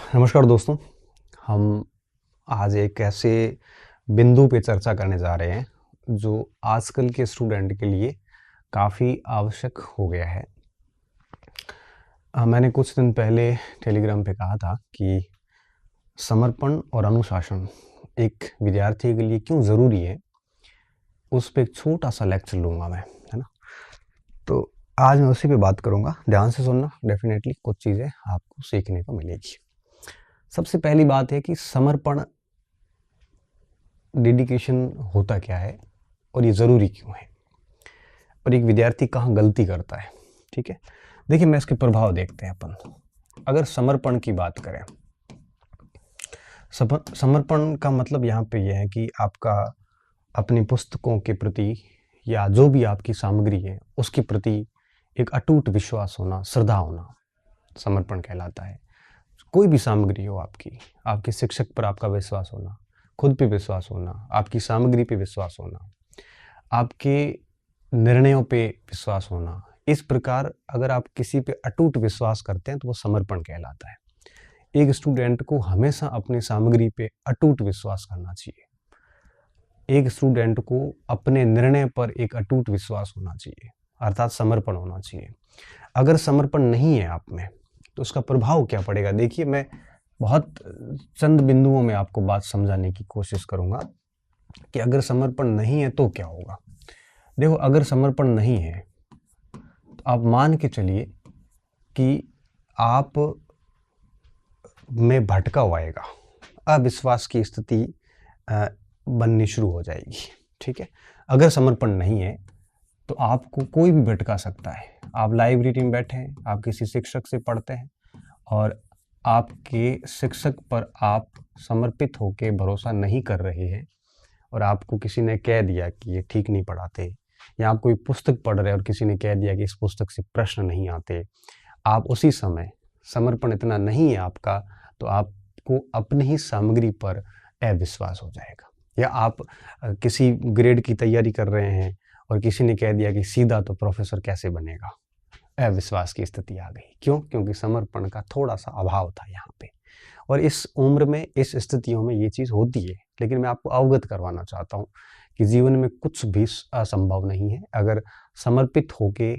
नमस्कार दोस्तों। हम आज एक ऐसे बिंदु पे चर्चा करने जा रहे हैं जो आजकल के स्टूडेंट के लिए काफ़ी आवश्यक हो गया है। मैंने कुछ दिन पहले टेलीग्राम पे कहा था कि समर्पण और अनुशासन एक विद्यार्थी के लिए क्यों ज़रूरी है, उस पे एक छोटा-सा लेक्चर लूँगा मैं, है ना? तो आज मैं उसी पे बात करूँगा। ध्यान से सुनना, डेफ़िनेटली कुछ चीज़ें आपको सीखने को मिलेगी। सबसे पहली बात है कि समर्पण, डेडिकेशन होता क्या है और ये ज़रूरी क्यों है, और एक विद्यार्थी कहाँ गलती करता है। ठीक है, देखिए मैं इसके प्रभाव देखते हैं अपन। अगर समर्पण की बात करें, समर्पण का मतलब यहाँ पे यह है कि आपका अपनी पुस्तकों के प्रति या जो भी आपकी सामग्री है उसके प्रति एक अटूट विश्वास होना, श्रद्धा होना, समर्पण कहलाता है। कोई भी सामग्री हो आपकी, आपके शिक्षक पर आपका विश्वास होना, खुद पे विश्वास होना, आपकी सामग्री पे विश्वास होना, आपके निर्णयों पे विश्वास होना, इस प्रकार अगर आप किसी पे अटूट विश्वास करते हैं तो वो समर्पण कहलाता है। एक स्टूडेंट को हमेशा अपनी सामग्री पे अटूट विश्वास करना चाहिए। एक स्टूडेंट को अपने निर्णय पर एक अटूट विश्वास होना चाहिए, अर्थात समर्पण होना चाहिए। अगर समर्पण नहीं है आप में तो उसका प्रभाव क्या पड़ेगा। देखिए मैं बहुत चंद बिंदुओं में आपको बात समझाने की कोशिश करूंगा कि अगर समर्पण नहीं है तो क्या होगा। देखो, अगर समर्पण नहीं है तो आप मान के चलिए कि आप में भटकाव आएगा, अविश्वास की स्थिति बननी शुरू हो जाएगी। ठीक है, अगर समर्पण नहीं है तो आपको कोई भी भटका सकता है। आप लाइब्रेरी में बैठे हैं, आप किसी शिक्षक से पढ़ते हैं और आपके शिक्षक पर आप समर्पित होकर भरोसा नहीं कर रहे हैं और आपको किसी ने कह दिया कि ये ठीक नहीं पढ़ाते, या आप कोई पुस्तक पढ़ रहे हैं और किसी ने कह दिया कि इस पुस्तक से प्रश्न नहीं आते, आप उसी समय समर्पण इतना नहीं है आपका तो आपको अपनी ही सामग्री पर अविश्वास हो जाएगा। या आप किसी ग्रेड की तैयारी कर रहे हैं और किसी ने कह दिया कि सीधा तो प्रोफेसर कैसे बनेगा, अविश्वास की स्थिति आ गई। क्यों? क्योंकि समर्पण का थोड़ा सा अभाव था यहाँ पे। और इस उम्र में, इस स्थितियों में ये चीज़ होती है, लेकिन मैं आपको अवगत करवाना चाहता हूँ कि जीवन में कुछ भी असंभव नहीं है अगर समर्पित होके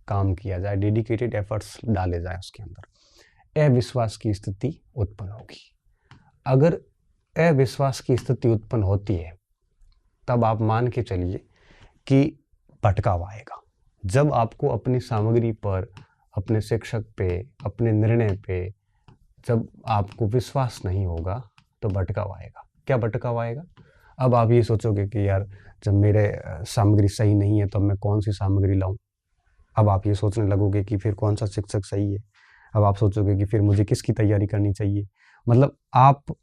काम किया जाए, डेडिकेटेड एफर्ट्स डाले जाए उसके अंदर। अविश्वास की स्थिति उत्पन्न होगी। अगर अविश्वास की स्थिति उत्पन्न होती है तब आप मान के चलिए कि भटकाव आएगा। जब आपको अपनी सामग्री पर, अपने शिक्षक पे, अपने निर्णय पे जब आपको विश्वास नहीं होगा तो भटकाव आएगा। क्या भटकाव आएगा? अब आप ये सोचोगे कि यार जब मेरे सामग्री सही नहीं है तो मैं कौन सी सामग्री लाऊं। अब आप ये सोचने लगोगे कि फिर कौन सा शिक्षक सही है। अब आप सोचोगे कि फिर मुझे किसकी तैयारी करनी चाहिए। मतलब आप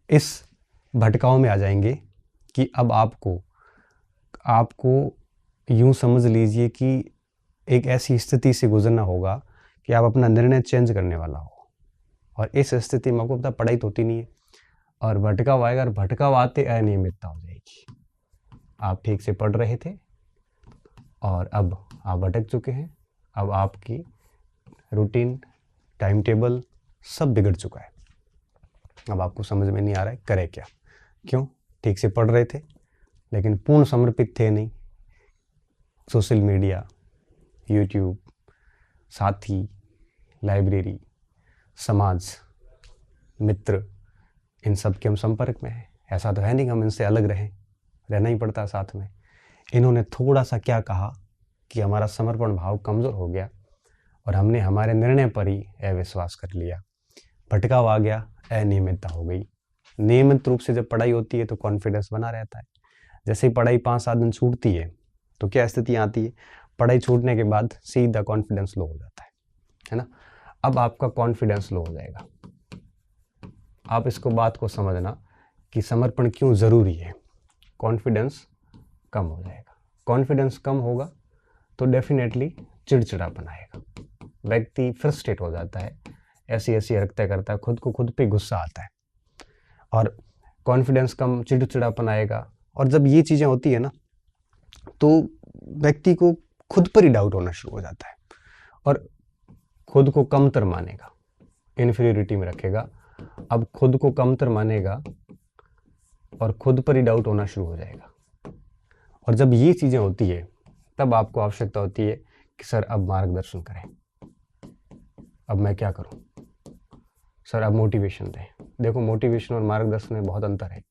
इस भटकाव में आ जाएंगे कि अब आपको यूं समझ लीजिए कि एक ऐसी स्थिति से गुजरना होगा कि आप अपना निर्णय चेंज करने वाला हो, और इस स्थिति में आपको पता पढ़ाई तो होती नहीं है और भटकाव आएगा, और भटकाव आते अनियमितता हो जाएगी। आप ठीक से पढ़ रहे थे और अब आप भटक चुके हैं। अब आपकी रूटीन, टाइम टेबल सब बिगड़ चुका है। अब आपको समझ में नहीं आ रहा है करें क्या। क्यों? ठीक से पढ़ रहे थे लेकिन पूर्ण समर्पित थे नहीं। सोशल मीडिया, यूट्यूब, साथी, लाइब्रेरी, समाज, मित्र, इन सब के हम संपर्क में हैं। ऐसा तो है नहीं कि हम इनसे अलग रहें, रहना ही पड़ता साथ में। इन्होंने थोड़ा सा क्या कहा कि हमारा समर्पण भाव कमज़ोर हो गया और हमने हमारे निर्णय पर ही अविश्वास कर लिया। भटकाव आ गया, अनियमितता हो गई। नियमित रूप से जब पढ़ाई होती है तो कॉन्फिडेंस बना रहता है। जैसे ही पढ़ाई 5-7 दिन छूटती है तो क्या स्थिति आती है? पढ़ाई छूटने के बाद सीधा कॉन्फिडेंस लो हो जाता है ना। अब आपका कॉन्फिडेंस लो हो जाएगा। आप इसको बात को समझना कि समर्पण क्यों ज़रूरी है। कॉन्फिडेंस कम हो जाएगा। कॉन्फिडेंस कम होगा तो डेफिनेटली चिड़चिड़ापन आएगा, व्यक्ति फ्रस्ट्रेट हो जाता है, ऐसी ऐसी हरकतें करता है, खुद को खुद पे गुस्सा आता है और कॉन्फिडेंस कम, चिड़चिड़ापन आएगा। और जब ये चीज़ें होती है ना तो व्यक्ति को खुद पर ही डाउट होना शुरू हो जाता है और खुद को कमतर मानेगा, इन्फीरियरिटी में रखेगा अब खुद को कमतर मानेगा और खुद पर ही डाउट होना शुरू हो जाएगा। और जब ये चीज़ें होती है तब आपको आवश्यकता होती है कि सर अब मार्गदर्शन करें, अब मैं क्या करूं, सर अब मोटिवेशन दें। देखो, मोटिवेशन और मार्गदर्शन में बहुत अंतर है।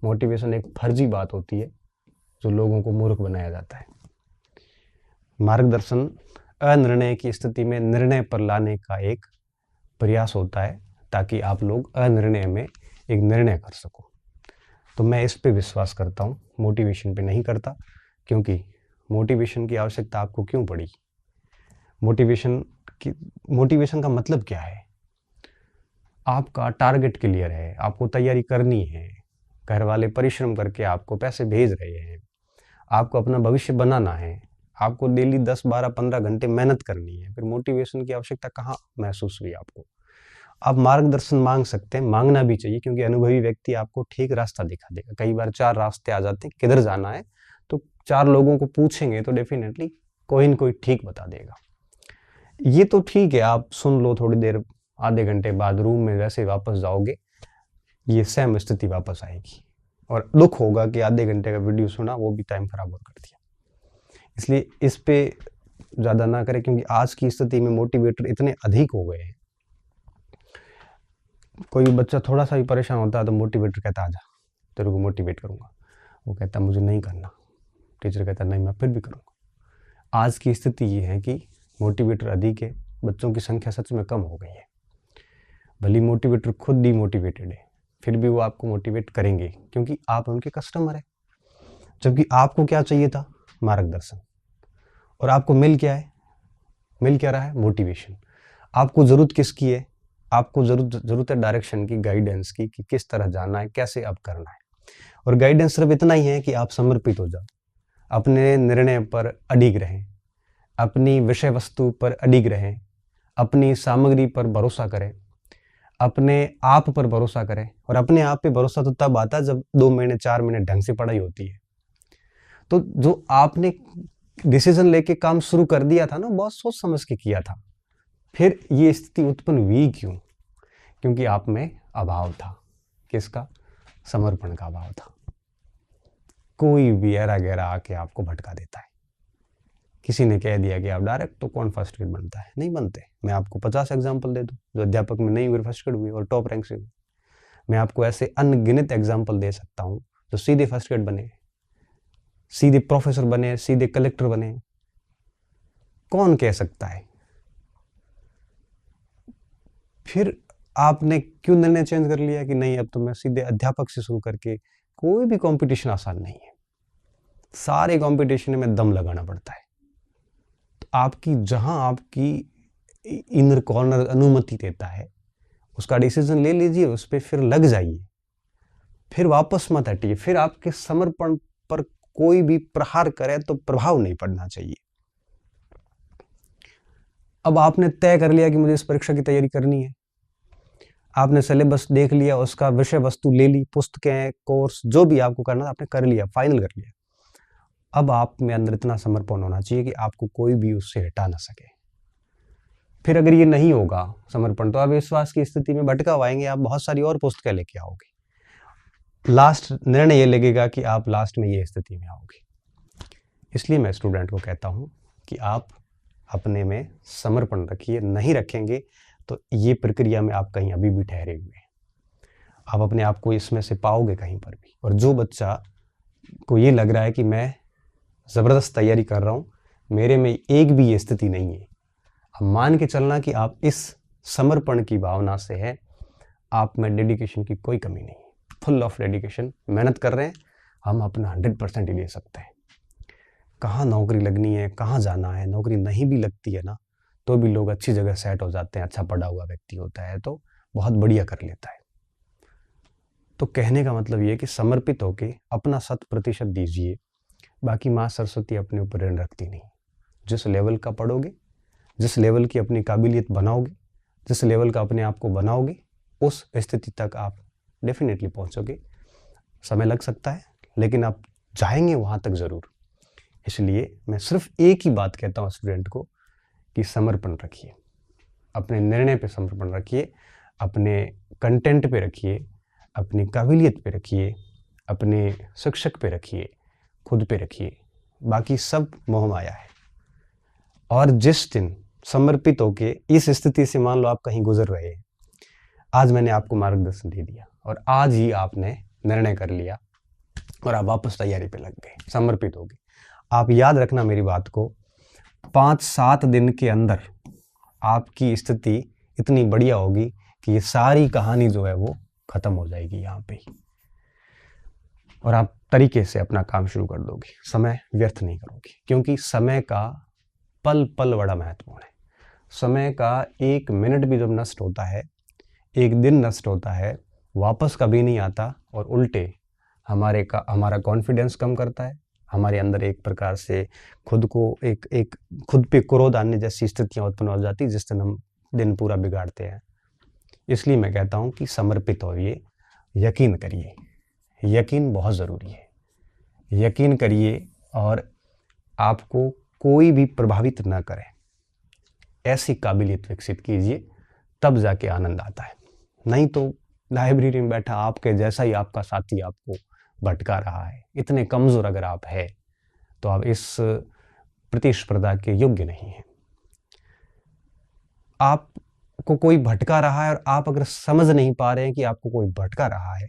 मोटिवेशन एक फर्जी बात होती है जो लोगों को मूर्ख बनाया जाता है। मार्गदर्शन अनिर्णय की स्थिति में निर्णय पर लाने का एक प्रयास होता है ताकि आप लोग अनिर्णय में एक निर्णय कर सको। तो मैं इस पे विश्वास करता हूँ, मोटिवेशन पे नहीं करता, क्योंकि मोटिवेशन की आवश्यकता आपको क्यों पड़ी? मोटिवेशन का मतलब क्या है? आपका टारगेट क्लियर है, आपको तैयारी करनी है, घर वाले परिश्रम करके आपको पैसे भेज रहे हैं, आपको अपना भविष्य बनाना है, आपको डेली 10, 12, 15 घंटे मेहनत करनी है। फिर मोटिवेशन की आवश्यकता कहाँ महसूस हुई आपको? आप मार्गदर्शन मांग सकते हैं, मांगना भी चाहिए, क्योंकि अनुभवी व्यक्ति आपको ठीक रास्ता दिखा देगा। कई बार 4 रास्ते आ जाते हैं, किधर जाना है, तो 4 लोगों को पूछेंगे तो डेफिनेटली कोई न कोई ठीक बता देगा। ये तो ठीक है, आप सुन लो, थोड़ी देर आधे घंटे बाद रूम में वैसे वापस जाओगे, ये सेम स्थिति वापस आएगी और दुख होगा कि आधे घंटे का वीडियो सुना, वो भी टाइम खराब और कर दिया। इसलिए इस पे ज़्यादा ना करें, क्योंकि आज की स्थिति में मोटिवेटर इतने अधिक हो गए हैं। कोई भी बच्चा थोड़ा सा भी परेशान होता है तो मोटिवेटर कहता आजा तेरे को मोटिवेट करूँगा, वो कहता मुझे नहीं करना, टीचर कहता नहीं मैं फिर भी करूँगा। आज की स्थिति ये है कि मोटिवेटर अधिक है, बच्चों की संख्या सच में कम हो गई है। भले मोटिवेटर खुद डिमोटिवेटेड है, फिर भी वो आपको मोटिवेट करेंगे, क्योंकि आप उनके कस्टमर हैं। जबकि आपको क्या चाहिए था? मार्गदर्शन। और आपको मिल क्या है? मिल क्या रहा है? मोटिवेशन। आपको ज़रूरत किसकी है? आपको ज़रूरत है डायरेक्शन की, गाइडेंस की, कि किस तरह जाना है, कैसे अब करना है। और गाइडेंस सिर्फ इतना ही है कि आप समर्पित हो जाओ, अपने निर्णय पर अडिग रहें, अपनी विषय वस्तु पर अडिग रहें, अपनी सामग्री पर भरोसा करें, अपने आप पर भरोसा करें। और अपने आप पे भरोसा तो तब आता है जब 2 महीने 4 महीने ढंग से पढ़ाई होती है। तो जो आपने डिसीजन लेके काम शुरू कर दिया था ना, बहुत सोच समझ के किया था, फिर ये स्थिति उत्पन्न हुई क्यों? क्योंकि आप में अभाव था। किसका? समर्पण का अभाव था। कोई भी ऐरा गहरा आके आपको भटका देता है। किसी ने कह दिया कि आप डायरेक्ट तो कौन फर्स्ट ग्रेड बनता है? नहीं बनते। मैं आपको 50 एग्जाम्पल दे दूं जो अध्यापक में नहीं हुए फर्स्ट ग्रेड हुए और टॉप रैंक से हुए। मैं आपको ऐसे अनगिनत एग्जाम्पल दे सकता हूं जो सीधे फर्स्ट ग्रेड बने, सीधे प्रोफेसर बने, सीधे कलेक्टर बने। कौन कह सकता है? फिर आपने क्यों निर्णय चेंज कर लिया कि नहीं अब तो मैं सीधे अध्यापक से शुरू करके? कोई भी कंपटीशन आसान नहीं है, सारे कंपटीशन में दम लगाना पड़ता है। तो आपकी जहां आपकी इनर कॉर्नर अनुमति देता है, उसका डिसीजन ले लीजिए, उस पर फिर लग जाइए, फिर वापस मत हटिए। फिर आपके समर्पण पर कोई भी प्रहार करे तो प्रभाव नहीं पड़ना चाहिए। अब आपने तय कर लिया कि मुझे इस परीक्षा की तैयारी करनी है, आपने सिलेबस देख लिया, उसका विषय वस्तु ले ली, पुस्तकें, कोर्स, जो भी आपको करना था आपने कर लिया, फाइनल कर लिया। अब आप में अंदर इतना समर्पण होना चाहिए कि आपको कोई भी उससे हटा ना सके। फिर अगर ये नहीं होगा समर्पण, तो आप विश्वास की स्थिति में भटका आएंगे, आप बहुत सारी और पुस्तकें लेके आओगे। लास्ट निर्णय ये लगेगा कि आप लास्ट में ये स्थिति में आओगे। इसलिए मैं स्टूडेंट को कहता हूँ कि आप अपने में समर्पण रखिए। नहीं रखेंगे तो ये प्रक्रिया में आप कहीं अभी भी ठहरे हुए हैं, आप अपने आप को इसमें से पाओगे कहीं पर भी। और जो बच्चा को ये लग रहा है कि मैं ज़बरदस्त तैयारी कर रहा हूँ, मेरे में एक भी ये स्थिति नहीं है, अब मान के चलना कि आप इस समर्पण की भावना से है, आप में डेडिकेशन की कोई कमी नहीं है, फुल ऑफ डेडिकेशन, मेहनत कर रहे हैं, हम अपना 100% ही दे सकते हैं। कहाँ नौकरी लगनी है, कहाँ जाना है, नौकरी नहीं भी लगती है ना, तो भी लोग अच्छी जगह सेट हो जाते हैं, अच्छा पढ़ा हुआ व्यक्ति होता है तो बहुत बढ़िया कर लेता है। तो कहने का मतलब ये कि समर्पित होके अपना 100% दीजिए, बाकी माँ सरस्वती अपने ऊपर ऋण रखती नहीं। जिस लेवल का पढ़ोगे, जिस लेवल की अपनी काबिलियत बनाओगे, जिस लेवल का अपने आप को बनाओगे, उस स्थिति तक आप डेफिनेटली पहुँचोगे। समय लग सकता है लेकिन आप जाएंगे वहाँ तक ज़रूर। इसलिए मैं सिर्फ एक ही बात कहता हूँ स्टूडेंट को कि समर्पण रखिए, अपने निर्णय पे समर्पण रखिए, अपने कंटेंट पे रखिए, अपनी काबिलियत पे रखिए, अपने शिक्षक पे रखिए, खुद पे रखिए, बाकी सब मोह माया है। और जिस दिन समर्पित होके इस स्थिति से मान लो आप कहीं गुजर रहे हैं, आज मैंने आपको मार्गदर्शन दे दिया और आज ही आपने निर्णय कर लिया और आप वापस तैयारी पे लग गए, समर्पित हो गए। आप याद रखना मेरी बात को, 5-7 दिन के अंदर आपकी स्थिति इतनी बढ़िया होगी कि ये सारी कहानी जो है वो खत्म हो जाएगी यहाँ पे ही, और आप तरीके से अपना काम शुरू कर दोगे, समय व्यर्थ नहीं करोगे, क्योंकि समय का पल पल बड़ा महत्वपूर्ण है। समय का 1 मिनट भी जब नष्ट होता है, 1 दिन नष्ट होता है, वापस कभी नहीं आता, और उल्टे हमारा कॉन्फिडेंस कम करता है, हमारे अंदर एक प्रकार से खुद को एक खुद पे क्रोध आने जैसी स्थितियाँ उत्पन्न हो जाती, जिस दिन हम दिन पूरा बिगाड़ते हैं। इसलिए मैं कहता हूँ कि समर्पित होइए, यकीन करिए, यकीन बहुत ज़रूरी है, यकीन करिए, और आपको कोई भी प्रभावित ना करे, ऐसी काबिलियत विकसित कीजिए, तब जाके आनंद आता है। नहीं तो लाइब्रेरी में बैठा आपके जैसा ही आपका साथी आपको भटका रहा है, इतने कमज़ोर अगर आप है तो आप इस प्रतिस्पर्धा के योग्य नहीं हैं। आपको कोई भटका रहा है और आप अगर समझ नहीं पा रहे हैं कि आपको कोई भटका रहा है,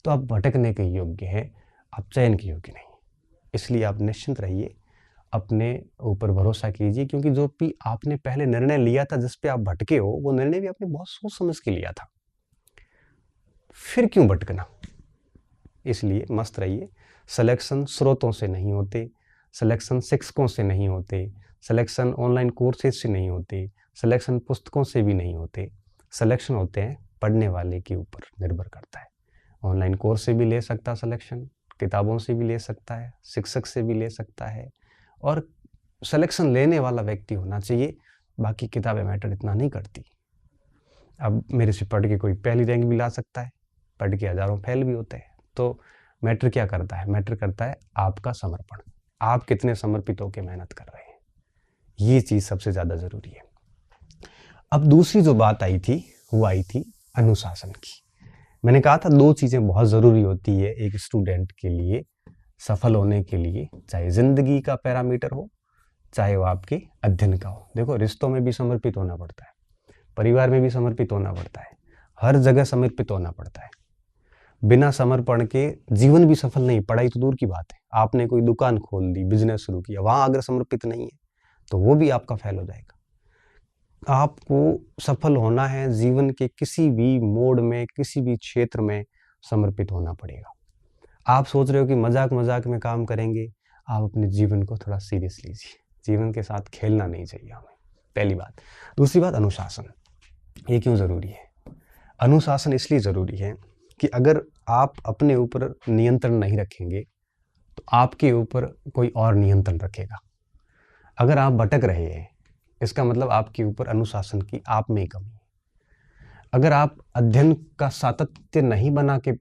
तो आप भटकने के योग्य हैं, आप चयन के योग्य नहीं। इसलिए आप निश्चिंत रहिए, अपने ऊपर भरोसा कीजिए, क्योंकि जो भी आपने पहले निर्णय लिया था, जिस पे आप भटके हो, वो निर्णय भी आपने बहुत सोच समझ के लिया था, फिर क्यों भटकना। इसलिए मस्त रहिए। सिलेक्शन स्रोतों से नहीं होते, सिलेक्शन शिक्षकों से नहीं होते, सिलेक्शन ऑनलाइन कोर्सेज से नहीं होते, सिलेक्शन पुस्तकों से भी नहीं होते, सिलेक्शन होते हैं पढ़ने वाले के ऊपर निर्भर करता है। ऑनलाइन कोर्स से भी ले सकता है सिलेक्शन, किताबों से भी ले सकता है, शिक्षक से भी ले सकता है, और सिलेक्शन लेने वाला व्यक्ति होना चाहिए, बाकी किताबें मैटर इतना नहीं करती। अब मेरे से पढ़ के कोई पहली रैंक भी ला सकता है, पढ़ के हज़ारों फेल भी होते हैं, तो मैटर क्या करता है, मैटर करता है आपका समर्पण, आप कितने समर्पित होकर मेहनत कर रहे हैं, ये चीज़ सबसे ज़्यादा ज़रूरी है। अब दूसरी जो बात आई थी वो आई थी अनुशासन की। मैंने कहा था 2 चीज़ें बहुत ज़रूरी होती है एक स्टूडेंट के लिए सफल होने के लिए, चाहे ज़िंदगी का पैरामीटर हो, चाहे वो आपके अध्ययन का हो। देखो, रिश्तों में भी समर्पित होना पड़ता है, परिवार में भी समर्पित होना पड़ता है, हर जगह समर्पित होना पड़ता है। बिना समर्पण के जीवन भी सफल नहीं, पढ़ाई तो दूर की बात है। आपने कोई दुकान खोल दी, बिजनेस शुरू किया, वहाँ अगर समर्पित नहीं है तो वो भी आपका फेल हो जाएगा। आपको सफल होना है, जीवन के किसी भी मोड़ में, किसी भी क्षेत्र में समर्पित होना पड़ेगा। आप सोच रहे हो कि मजाक मजाक में काम करेंगे, आप अपने जीवन को थोड़ा सीरियस लीजिए, जीवन के साथ खेलना नहीं चाहिए हमें, पहली बात। दूसरी बात, अनुशासन। ये क्यों ज़रूरी है? अनुशासन इसलिए ज़रूरी है कि अगर आप अपने ऊपर नियंत्रण नहीं रखेंगे तो आपके ऊपर कोई और नियंत्रण रखेगा। अगर आप भटक रहे हैं, इसका मतलब आपके ऊपर अनुशासन की आप में ही कमी है। अगर आप अध्ययन का सातत्य नहीं बना के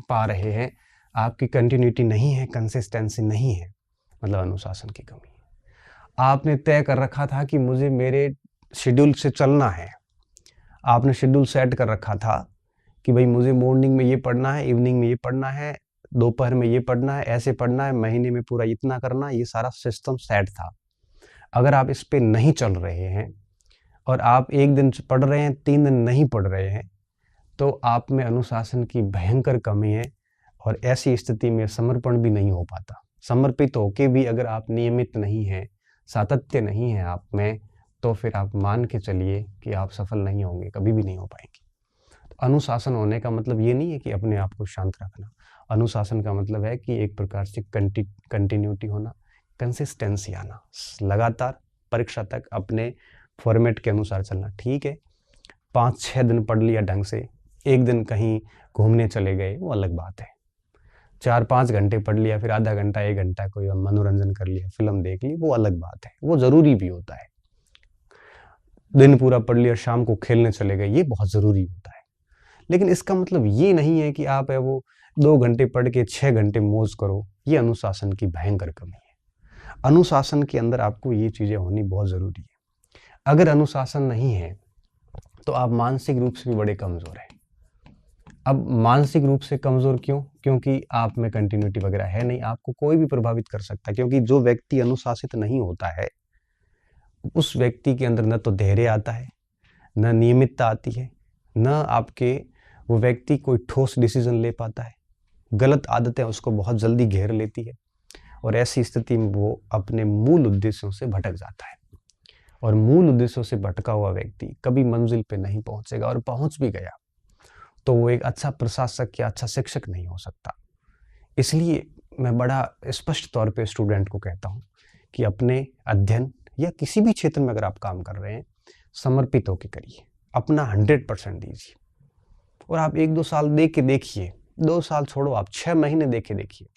पा रहे हैं, आपकी कंटिन्यूटी नहीं है, कंसिस्टेंसी नहीं है, मतलब अनुशासन की कमी है। आपने तय कर रखा था कि मुझे मेरे शेड्यूल से चलना है, आपने शेड्यूल सेट कर रखा था कि भाई मुझे मॉर्निंग में ये पढ़ना है, इवनिंग में ये पढ़ना है, दोपहर में ये पढ़ना है, ऐसे पढ़ना है, महीने में पूरा इतना करना, ये सारा सिस्टम सेट था। अगर आप इस पे नहीं चल रहे हैं और आप 1 दिन पढ़ रहे हैं, 3 दिन नहीं पढ़ रहे हैं, तो आप में अनुशासन की भयंकर कमी है, और ऐसी स्थिति में समर्पण भी नहीं हो पाता। समर्पित होके भी अगर आप नियमित नहीं हैं, सातत्य नहीं है आप में, तो फिर आप मान के चलिए कि आप सफल नहीं होंगे, कभी भी नहीं हो पाएंगे। तो अनुशासन होने का मतलब ये नहीं है कि अपने आप को शांत रखना। अनुशासन का मतलब है कि एक प्रकार से कंटिन्यूटी होना, कंसिस्टेंसी आना, लगातार परीक्षा तक अपने फॉर्मेट के अनुसार चलना। ठीक है, 5-6 दिन पढ़ लिया ढंग से, 1 दिन कहीं घूमने चले गए, वो अलग बात है। 4-5 घंटे पढ़ लिया, फिर आधा घंटा 1 घंटा कोई मनोरंजन कर लिया, फिल्म देख ली, वो अलग बात है, वो ज़रूरी भी होता है। दिन पूरा पढ़ लिया, शाम को खेलने चले गए, ये बहुत ज़रूरी होता है। लेकिन इसका मतलब ये नहीं है कि आप है वो 2 घंटे पढ़ के 6 घंटे मौज करो, ये अनुशासन की भयंकर कमी है। अनुशासन के अंदर आपको ये चीज़ें होनी बहुत ज़रूरी है। अगर अनुशासन नहीं है तो आप मानसिक रूप से भी बड़े कमज़ोर हैं। अब मानसिक रूप से कमज़ोर क्यों? क्योंकि आप में कंटिन्यूटी वगैरह है नहीं, आपको कोई भी प्रभावित कर सकता है, क्योंकि जो व्यक्ति अनुशासित नहीं होता है उस व्यक्ति के अंदर न तो धैर्य आता है, न नियमितता आती है, न आपके वो व्यक्ति कोई ठोस डिसीजन ले पाता है। गलत आदतें उसको बहुत जल्दी घेर लेती है और ऐसी स्थिति में वो अपने मूल उद्देश्यों से भटक जाता है। और मूल उद्देश्यों से भटका हुआ व्यक्ति कभी मंजिल पे नहीं पहुंचेगा, और पहुंच भी गया तो वो एक अच्छा प्रशासक या अच्छा शिक्षक नहीं हो सकता। इसलिए मैं बड़ा स्पष्ट तौर पे स्टूडेंट को कहता हूँ कि अपने अध्ययन या किसी भी क्षेत्र में अगर आप काम कर रहे हैं, समर्पित होकर करिए, अपना 100% दीजिए। और आप 1-2 साल दे के देखिए, 2 साल छोड़ो, आप 6 महीने दे के देखिए,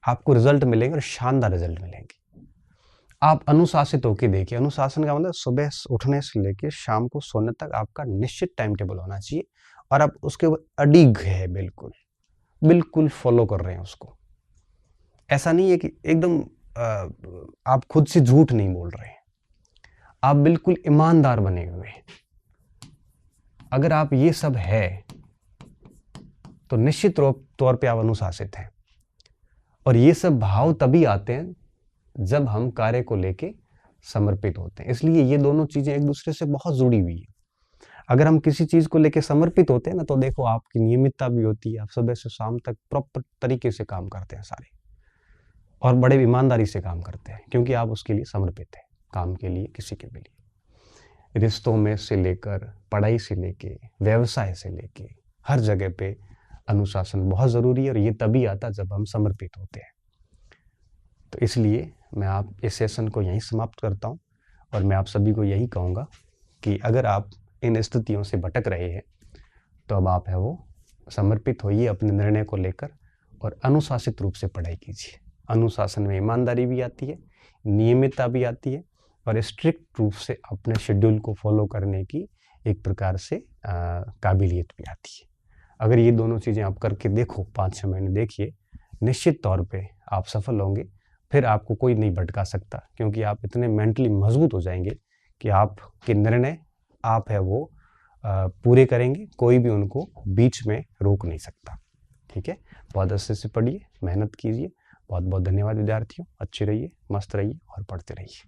आपको रिजल्ट मिलेंगे और शानदार रिजल्ट मिलेंगे। आप अनुशासित होकर देखिए। अनुशासन का मतलब सुबह उठने से लेकर शाम को सोने तक आपका निश्चित टाइम टेबल होना चाहिए और आप उसके अडिग है, बिल्कुल बिल्कुल फॉलो कर रहे हैं उसको। ऐसा नहीं है कि एकदम आप खुद से झूठ नहीं बोल रहे हैं, आप बिल्कुल ईमानदार बने हुए हैं। अगर आप ये सब है तो निश्चित तौर पे आप अनुशासित हैं। और ये सब भाव तभी आते हैं जब हम कार्य को लेके समर्पित होते हैं। इसलिए ये दोनों चीजें एक दूसरे से बहुत जुड़ी हुई है। अगर हम किसी चीज को लेके समर्पित होते हैं ना, तो देखो आपकी नियमितता भी होती है, आप सुबह से शाम तक प्रॉपर तरीके से काम करते हैं सारे, और बड़े ईमानदारी से काम करते हैं, क्योंकि आप उसके लिए समर्पित हैं, काम के लिए, किसी के भी लिए। रिश्तों में से लेकर, पढ़ाई से लेके, व्यवसाय से लेके, हर जगह पे अनुशासन बहुत ज़रूरी है, और ये तभी आता जब हम समर्पित होते हैं। तो इसलिए मैं आप इस सेशन को यहीं समाप्त करता हूँ, और मैं आप सभी को यही कहूँगा कि अगर आप इन स्थितियों से भटक रहे हैं तो अब आप है वो समर्पित होइए अपने निर्णय को लेकर, और अनुशासित रूप से पढ़ाई कीजिए। अनुशासन में ईमानदारी भी आती है, नियमितता भी आती है, और स्ट्रिक्ट रूप से अपने शेड्यूल को फॉलो करने की एक प्रकार से काबिलियत भी आती है। अगर ये दोनों चीज़ें आप करके देखो, 5-6 महीने देखिए, निश्चित तौर पे आप सफल होंगे। फिर आपको कोई नहीं भटका सकता, क्योंकि आप इतने मेंटली मजबूत हो जाएंगे कि आपके निर्णय आप है वो पूरे करेंगे, कोई भी उनको बीच में रोक नहीं सकता। ठीक है, बहुत अच्छे से पढ़िए, मेहनत कीजिए। बहुत बहुत धन्यवाद विद्यार्थियों, अच्छे रहिए, मस्त रहिए और पढ़ते रहिए।